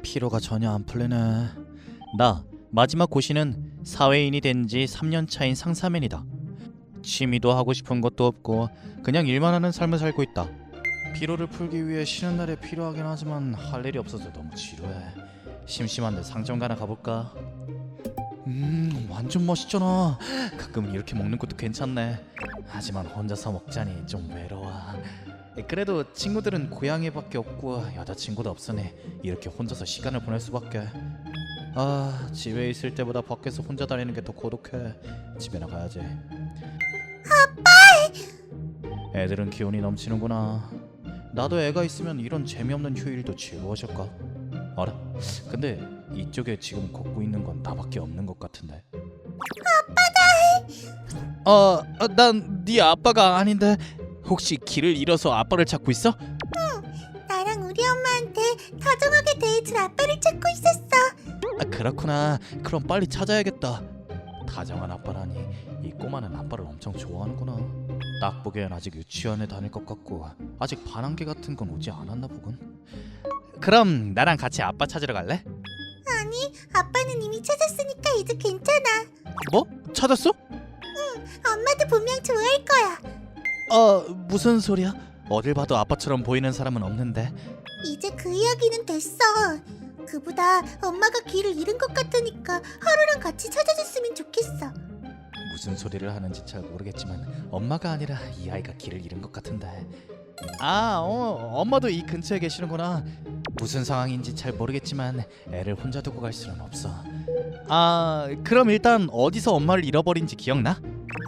피로가 전혀 안 풀리네. 나 마지막 고시는 사회인이 된 지 3년 차인 상사맨이다. 취미도 하고 싶은 것도 없고 그냥 일만 하는 삶을 살고 있다. 피로를 풀기 위해 쉬는 날에 필요하긴 하지만 할 일이 없어서 너무 지루해. 심심한데 상점 가나 가볼까? 완전 맛있잖아. 가끔은 이렇게 먹는 것도 괜찮네. 하지만 혼자서 먹자니 좀 외로워. 그래도 친구들은 고양이밖에 없고 여자친구도 없으니 이렇게 혼자서 시간을 보낼 수밖에. 집에 있을 때보다 밖에서 혼자 다니는 게 더 고독해. 집에 나가야지. 애들은 기운이 넘치는구나. 나도 애가 있으면 이런 재미없는 휴일도 즐거워질까? 알아? 근데 이쪽에 지금 걷고 있는 건 나밖에 없는 것 같은데. 난 네 아빠가 아닌데 혹시 길을 잃어서 아빠를 찾고 있어? 나랑 우리 엄마한테 다정하게 대해줄 아빠를 찾고 있었어. 그렇구나. 그럼 빨리 찾아야겠다. 다정한 아빠라니 이 꼬마는 아빠를 엄청 좋아하는구나. 딱 보기엔 아직 유치원에 다닐 것 같고 아직 반항기 같은 건 오지 않았나 보군. 그럼 나랑 같이 아빠 찾으러 갈래? 아니, 아빠는 이미 찾았으니까 이제 괜찮아. 뭐? 찾았어? 엄마도 분명 좋아할 거야. 무슨 소리야? 어딜 봐도 아빠처럼 보이는 사람은 없는데. 이제 그 이야기는 됐어. 그보다 엄마가 길을 잃은 것 같으니까 하루랑 같이 찾아줬으면 좋겠어. 무슨 소리를 하는지 잘 모르겠지만 엄마가 아니라 이 아이가 길을 잃은 것 같은데. 엄마도 이 근처에 계시는구나. 무슨 상황인지 잘 모르겠지만 애를 혼자 두고 갈 수는 없어. 그럼 일단 어디서 엄마를 잃어버린지 기억나?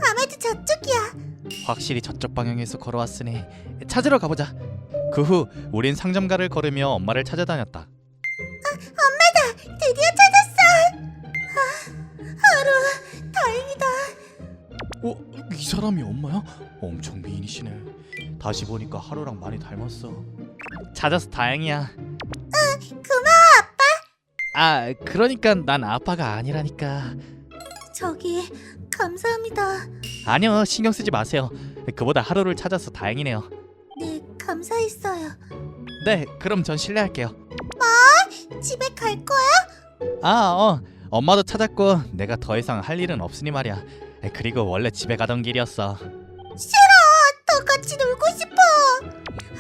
아마도 저쪽이야. 확실히 저쪽 방향에서 걸어왔으니 찾으러 가보자. 그 후 우린 상점가를 걸으며 엄마를 찾아다녔다. 드디어 찾았어. 하루, 다행이다. 이 사람이 엄마야? 엄청 미인이시네. 다시 보니까 하루랑 많이 닮았어. 찾아서 다행이야. 고마워, 아빠. 그러니까 난 아빠가 아니라니까. 저기, 감사합니다. 아니요, 신경 쓰지 마세요. 그보다 하루를 찾아서 다행이네요. 네, 감사했어요. 네, 그럼 전 실례할게요. 집에 갈 거야? 엄마도 찾았고 내가 더 이상 할 일은 없으니 말이야. 그리고 원래 집에 가던 길이었어. 싫어. 더 같이 놀고 싶어.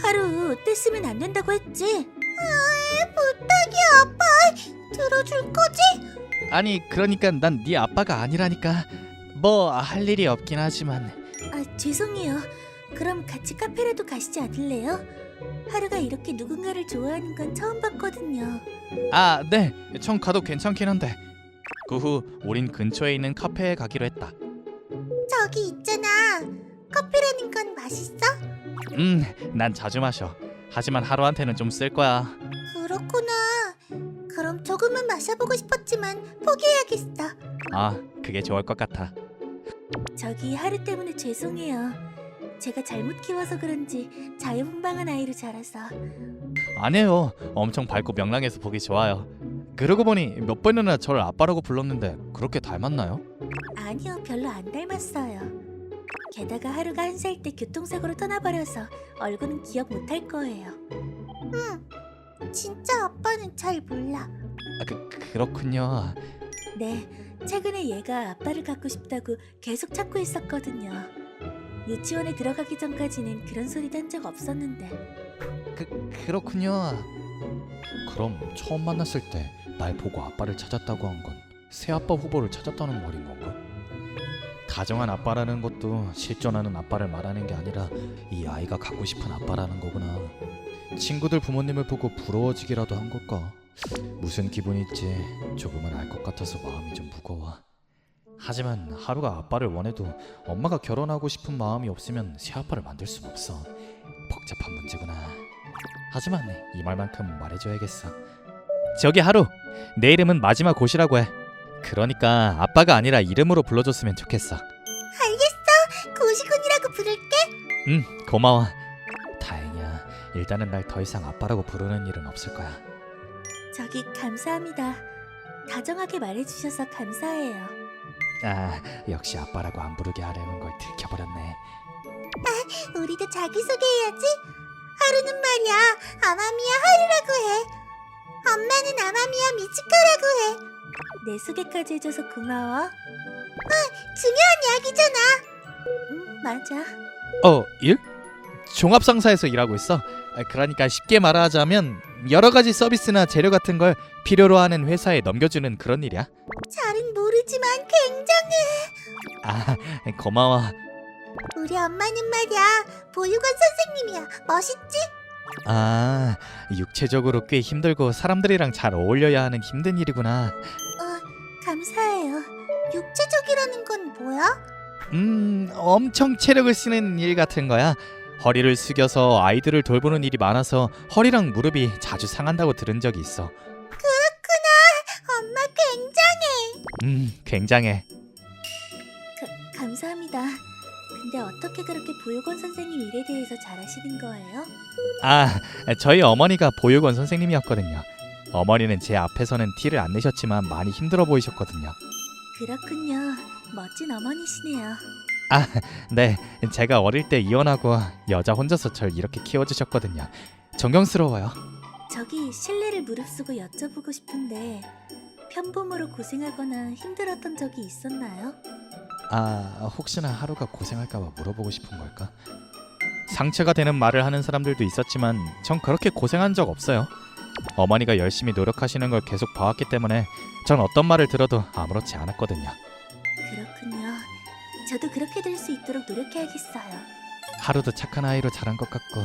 하루 떼쓰면 안 된다고 했지? 부탁이야, 아빠. 들어줄 거지? 아니, 그러니까 난 네 아빠가 아니라니까. 뭐 할 일이 없긴 하지만. 죄송해요. 그럼 같이 카페라도 가시지 않을래요? 하루가 이렇게 누군가를 좋아하는 건 처음 봤거든요. 네, 청 가도 괜찮긴 한데. 그 후 우린 근처에 있는 카페에 가기로 했다. 저기 있잖아. 커피라는 건 맛있어? 난 자주 마셔. 하지만 하루한테는 좀 쓸 거야. 그렇구나. 그럼 조금은 마셔보고 싶었지만 포기해야겠어. 그게 좋을 것 같아. 저기 하루 때문에 죄송해요. 제가 잘못 키워서 그런지 자유분방한 아이로 자라서. 아니에요. 엄청 밝고 명랑해서 보기 좋아요. 그러고 보니 몇 번이나 저를 아빠라고 불렀는데 그렇게 닮았나요? 아니요, 별로 안 닮았어요. 게다가 하루가 1살 때 교통사고로 떠나버려서 얼굴은 기억 못할 거예요. 진짜 아빠는 잘 몰라. 그렇군요. 네, 최근에 얘가 아빠를 갖고 싶다고 계속 찾고 있었거든요. 유치원에 들어가기 전까지는 그런 소리도 한 적 없었는데. 그렇군요. 그럼 처음 만났을 때 날 보고 아빠를 찾았다고 한 건 새아빠 후보를 찾았다는 말인 건가? 다정한 아빠라는 것도 실존하는 아빠를 말하는 게 아니라 이 아이가 갖고 싶은 아빠라는 거구나. 친구들 부모님을 보고 부러워지기라도 한 걸까? 무슨 기분일지 조금은 알 것 같아서 마음이 좀 무거워. 하지만 하루가 아빠를 원해도 엄마가 결혼하고 싶은 마음이 없으면 새아빠를 만들 순 없어. 복잡한 문제구나. 하지만 이 말만큼 말해줘야겠어. 저기 하루, 내 이름은 마지막 고시라고 해. 그러니까 아빠가 아니라 이름으로 불러줬으면 좋겠어. 알겠어. 고시군이라고 부를게. 고마워. 다행이야. 일단은 날 더 이상 아빠라고 부르는 일은 없을 거야. 저기 감사합니다. 다정하게 말해주셔서 감사해요. 역시 아빠라고 안 부르게 하려는 걸 들켜버렸네. 우리도 자기소개해야지. 하루는 말이야, 아마미야 하루라고 해. 엄마는 아마미야 미츠카라고 해. 내 소개까지 해줘서 고마워. 중요한 이야기잖아. 맞아. 일? 종합상사에서 일하고 있어. 그러니까 쉽게 말하자면 여러 가지 서비스나 재료 같은 걸 필요로 하는 회사에 넘겨주는 그런 일이야. 잘은 모르지만 굉장해. 아, 고마워. 우리 엄마는 말이야 보육원 선생님이야. 멋있지? 아, 육체적으로 꽤 힘들고 사람들이랑 잘 어울려야 하는 힘든 일이구나. 감사해요. 육체적이라는 건 뭐야? 엄청 체력을 쓰는 일 같은 거야. 허리를 숙여서 아이들을 돌보는 일이 많아서 허리랑 무릎이 자주 상한다고 들은 적이 있어. 엄마 굉장해. 굉장해. 감사합니다. 근데 어떻게 그렇게 보육원 선생님 일에 대해서 잘 아시는 거예요? 아, 저희 어머니가 보육원 선생님이었거든요. 어머니는 제 앞에서는 티를 안 내셨지만 많이 힘들어 보이셨거든요. 그렇군요. 멋진 어머니시네요. 네, 제가 어릴 때 이혼하고 여자 혼자서 절 이렇게 키워주셨거든요. 존경스러워요. 저기 실례를 무릅쓰고 여쭤보고 싶은데 편부모로 고생하거나 힘들었던 적이 있었나요? 혹시나 하루가 고생할까봐 물어보고 싶은 걸까? 상처가 되는 말을 하는 사람들도 있었지만 전 그렇게 고생한 적 없어요. 어머니가 열심히 노력하시는 걸 계속 봐왔기 때문에 전 어떤 말을 들어도 아무렇지 않았거든요. 그렇군요. 저도 그렇게 될 수 있도록 노력해야겠어요. 하루도 착한 아이로 자란 것 같고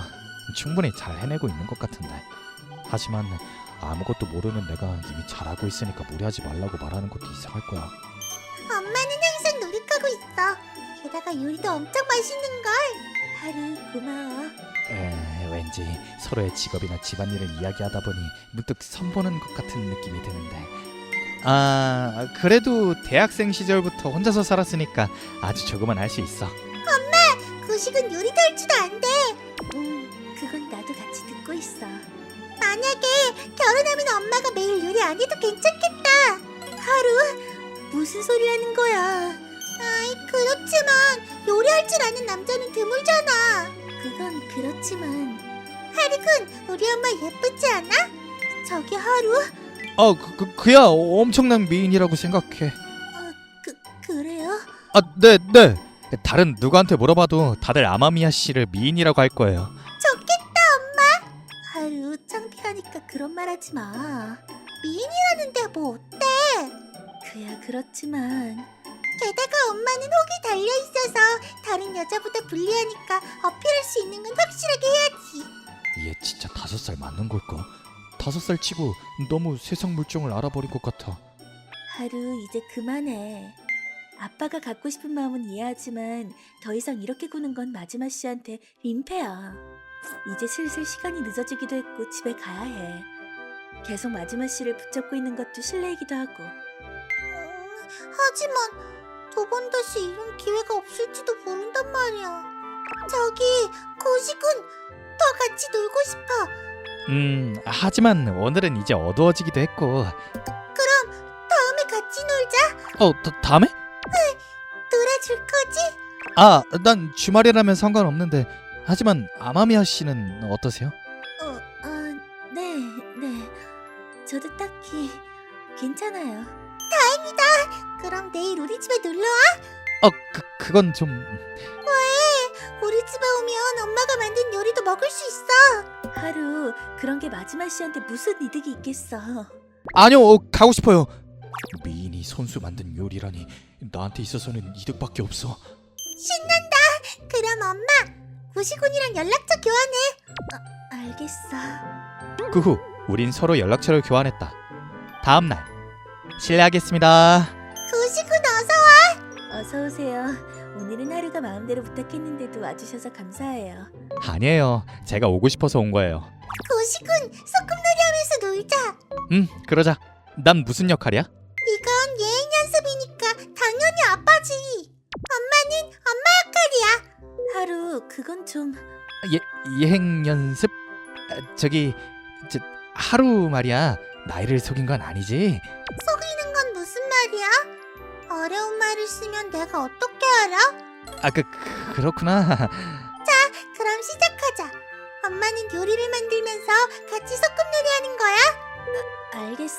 충분히 잘 해내고 있는 것 같은데, 하지만 아무것도 모르는 내가 이미 잘하고 있으니까 무리하지 말라고 말하는 것도 이상할 거야. 엄마는 항상 노력하고 있어. 게다가 요리도 엄청 맛있는걸. 하루 고마워. 왠지 서로의 직업이나 집안일을 이야기하다 보니 문득 선보는 것 같은 느낌이 드는데, 그래도 대학생 시절부터 혼자서 살았으니까 아주 조금은 할 수 있어. 구식은 요리도 할 줄 안 돼. 그건 나도 같이 듣고 있어. 만약에 결혼하면 엄마가 매일 요리 안 해도 괜찮겠다. 하루, 무슨 소리 하는 거야? 그렇지만 요리할 줄 아는 남자는 드물잖아. 그건 그렇지만 하루군, 우리 엄마 예쁘지 않아? 저기 하루? 그야 엄청난 미인이라고 생각해. 그래요? 네. 다른 누구한테 물어봐도 다들 아마미야 씨를 미인이라고 할 거예요. 좋겠다 엄마. 하루, 창피하니까 그런 말 하지 마. 미인이라는데 뭐 어때? 그야 그렇지만 게다가 엄마는 혹이 달려있어서 다른 여자보다 불리하니까 어필할 수 있는 건 확실하게 해야지. 얘 진짜 5살 맞는 걸까? 5살 치고 너무 세상 물정을 알아버린 것 같아. 하루, 이제 그만해. 아빠가 갖고 싶은 마음은 이해하지만 더 이상 이렇게 구는 건 마지막 씨한테 민폐야. 이제 슬슬 시간이 늦어지기도 했고 집에 가야 해. 계속 마지막 씨를 붙잡고 있는 것도 실례이기도 하고. 하지만 두 번 다시 이런 기회가 없을지도 모른단 말이야. 저기 고시군, 더 같이 놀고 싶어. 하지만 오늘은 이제 어두워지기도 했고. 그럼 다음에 같이 놀자. 다음에? 놀아줄 거지? 난 주말이라면 상관없는데, 하지만 아마미야 씨는 어떠세요? 네. 저도 딱히 괜찮아요. 그럼 내일 우리 집에 놀러와? 그건 좀... 우리 집에 오면 엄마가 만든 요리도 먹을 수 있어. 하루, 그런 게 마지막 씨한테 무슨 이득이 있겠어. 아니요, 가고 싶어요. 미인이 손수 만든 요리라니 나한테 있어서는 이득밖에 없어. 신난다. 그럼 엄마, 구시군이랑 연락처 교환해. 알겠어. 그 후 우린 서로 연락처를 교환했다. 다음 날, 실례하겠습니다. 구시군 어서와. 어서오세요. 오늘은 하루가 마음대로 부탁했는데도 와주셔서 감사해요. 아니에요, 제가 오고 싶어서 온 거예요. 구시군, 소꿉놀이 하면서 놀자. 그러자. 난 무슨 역할이야? 이건 예행 연습이니까 당연히 아빠지. 엄마는 엄마 역할이야. 하루, 그건 좀... 예행 연습? 하루 말이야. 나이를 속인 건 아니지? 속이는 건 무슨 말이야? 어려운 말을 쓰면 내가 어떻게 알아? 그렇구나. 그럼 시작하자. 엄마는 요리를 만들면서 같이 소꿉놀이 하는 거야?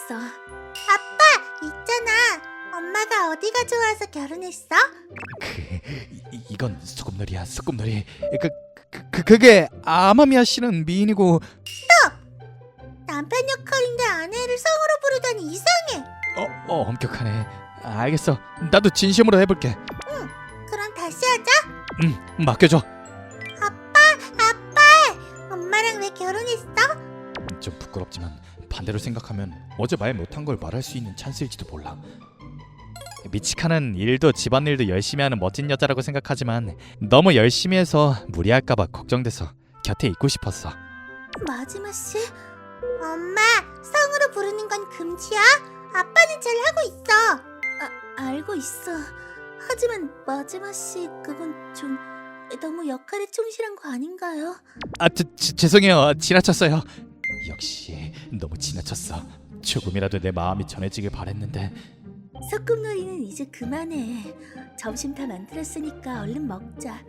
있어. 아빠, 있잖아. 엄마가 어디가 좋아서 결혼했어? 이건 소꿉놀이야, 소꿉놀이. 그게 아마미야 씨는 미인이고. 남편 역할인데 아내를 성으로 부르다니 이상해. 엄격하네. 알겠어. 나도 진심으로 해볼게. 그럼 다시 하자. 맡겨줘. 아빠, 엄마랑 왜 결혼했어? 좀 부끄럽지만 반대로 생각하면 어제 말 못한 걸 말할 수 있는 찬스일지도 몰라. 미치카는 일도 집안일도 열심히 하는 멋진 여자라고 생각하지만 너무 열심히 해서 무리할까봐 걱정돼서 곁에 있고 싶었어. 마지막 씨, 엄마 성으로 부르는 건 금지야. 아빠는 잘 하고 있어. 알고 있어. 하지만 마지막 씨, 그건 좀 너무 역할에 충실한 거 아닌가요? 죄송해요. 지나쳤어요. 역시 너무 지나쳤어. 조금이라도 내 마음이 전해지길 바랬는데. 소꿉놀이는 이제 그만해. 점심 다 만들었으니까 얼른 먹자.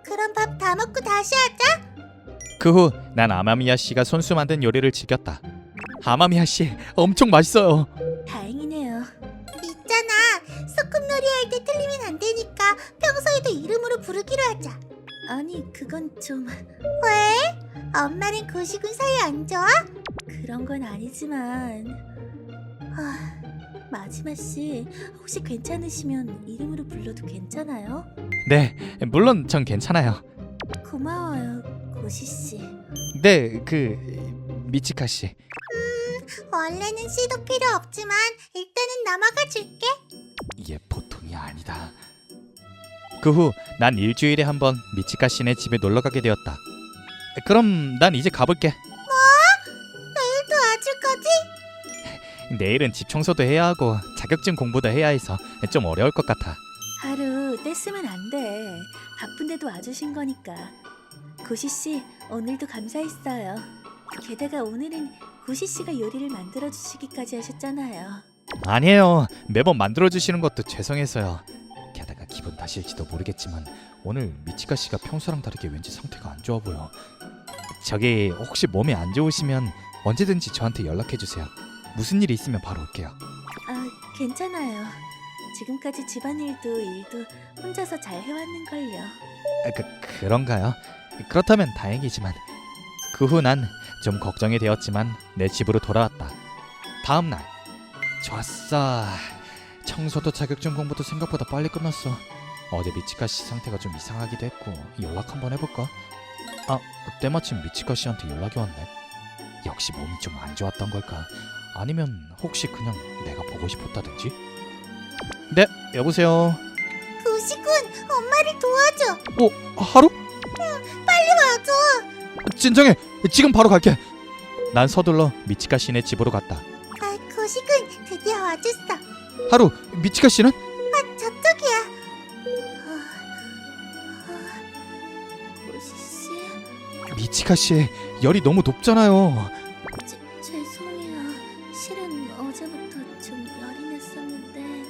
그럼 밥 다 먹고 다시 하자. 그 후 난 아마미야 씨가 손수 만든 요리를 즐겼다. 아마미야 씨 엄청 맛있어요. 다행이네요. 있잖아, 소꿉놀이 할 때 틀리면 안 되니까 평소에도 이름으로 부르기로 하자. 아니, 그건 좀... 왜? 엄마랑 고시군 사이 안 좋아? 그런 건 아니지만... 마지막 씨, 혹시 괜찮으시면 이름으로 불러도 괜찮아요? 네, 물론 전 괜찮아요. 고마워요, 고시 씨. 네, 미치카 씨. 원래는 씨도 필요 없지만 일단은 넘어가 줄게. 이게 보통이 아니다. 그 후 난 일주일에 한 번 미치카 씨네 집에 놀러 가게 되었다. 그럼 난 이제 가볼게. 내일도 와줄 거지? 내일은 집 청소도 해야 하고 자격증 공부도 해야 해서 좀 어려울 것 같아. 하루 떼쓰면 안 돼. 바쁜데도 와주신 거니까. 고시 씨, 오늘도 감사했어요. 게다가 오늘은 고시 씨가 요리를 만들어 주시기까지 하셨잖아요. 아니에요. 매번 만들어주시는 것도 죄송해서요. 게다가 기분 탓일지도 모르겠지만 오늘 미치카 씨가 평소랑 다르게 왠지 상태가 안 좋아 보여. 저기 혹시 몸이 안 좋으시면 언제든지 저한테 연락해주세요. 무슨 일이 있으면 바로 올게요. 괜찮아요. 지금까지 집안일도 일도 혼자서 잘 해왔는걸요. 그런가요? 그렇다면 다행이지만. 그 후 난 좀 걱정이 되었지만 내 집으로 돌아왔다. 다음 날. 좋았어. 청소도 자격증 공부도 생각보다 빨리 끝났어. 어제 미치카 씨 상태가 좀 이상하기도 했고 연락 한번 해볼까? 때마침 미치카 씨한테 연락이 왔네. 역시 몸이 좀 안 좋았던 걸까? 아니면 혹시 그냥 내가 보고 싶었다든지? 네, 여보세요. 고시군, 엄마를 도와줘. 하루? 빨리 와줘. 진정해. 지금 바로 갈게. 난 서둘러 미치카 씨네 집으로 갔다. 고시군, 드디어 와줬어. 하루, 미치카 씨는? 저쪽이야. 고시 씨, 미치카 씨, 열이 너무 높잖아요. 죄송해요. 실은 어제부터 좀 열이 났었는데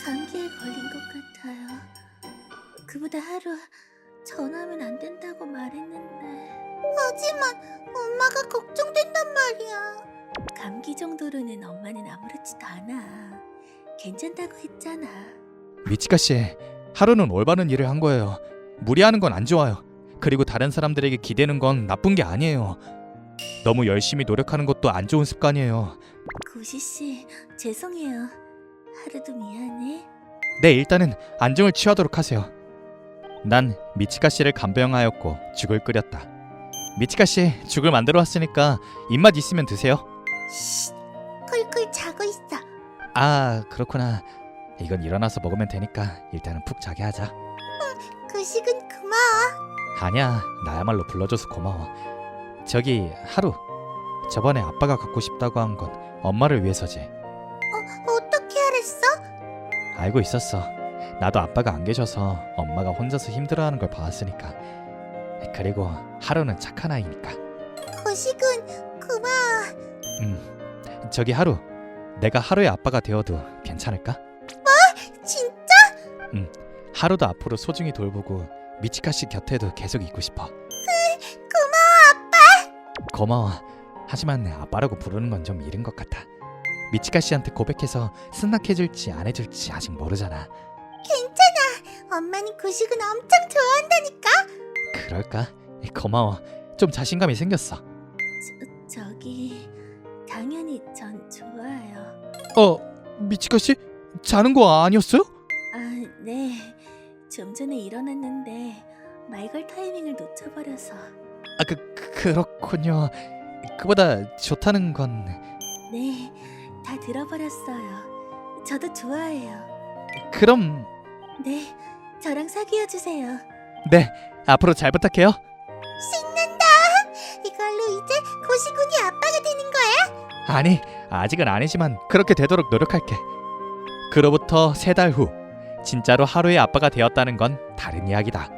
감기에 걸린 것 같아요. 그보다 하루 전화하면 안 된다고 말했는데. 하지만 엄마가 걱정된단 말이야. 감기 정도로는 엄마는 아무렇지도 않아. 괜찮다고 했잖아. 미치카 씨, 하루는 올바른 일을 한 거예요. 무리하는 건 안 좋아요. 그리고 다른 사람들에게 기대는 건 나쁜 게 아니에요. 너무 열심히 노력하는 것도 안 좋은 습관이에요. 고시 씨, 죄송해요. 하루도 미안해. 네, 일단은 안정을 취하도록 하세요. 난 미치카 씨를 간병하였고 죽을 끓였다. 미치카 씨, 죽을 만들어 왔으니까 입맛 있으면 드세요. 쉿, 쿨쿨 자고 있어. 그렇구나. 이건 일어나서 먹으면 되니까 일단은 푹 자게 하자. 고시군 고마워. 아니야, 나야말로 불러줘서 고마워. 저기 하루, 저번에 아빠가 갖고 싶다고 한 건 엄마를 위해서지. 어떻게 알았어? 알고 있었어. 나도 아빠가 안 계셔서 엄마가 혼자서 힘들어하는 걸 봐왔으니까. 그리고 하루는 착한 아이니까. 고시군 고마워. 저기 하루, 내가 하루의 아빠가 되어도 괜찮을까? 진짜? 하루도 앞으로 소중히 돌보고 미치카 씨 곁에도 계속 있고 싶어. 고마워 아빠. 고마워. 하지만 아빠라고 부르는 건 좀 이른 것 같아. 미치카 씨한테 고백해서 승낙해줄지 안 해줄지 아직 모르잖아. 엄마는 구식은 엄청 좋아한다니까. 그럴까? 고마워. 좀 자신감이 생겼어. 저기 당연히 전 좋아요. 미치카 씨? 자는 거 아니었어요? 아, 네. 좀 전에 일어났는데 말 걸 타이밍을 놓쳐버려서. 그렇군요. 그보다 좋다는 건 네, 다 들어버렸어요. 저도 좋아해요. 그럼 네, 저랑 사귀어 주세요. 네, 앞으로 잘 부탁해요. 신난다. 이걸로 이제 고시군이 아빠가 되는 거야? 아니, 아직은 아니지만 그렇게 되도록 노력할게. 그로부터 3달 후, 진짜로 하루의 아빠가 되었다는 건 다른 이야기다.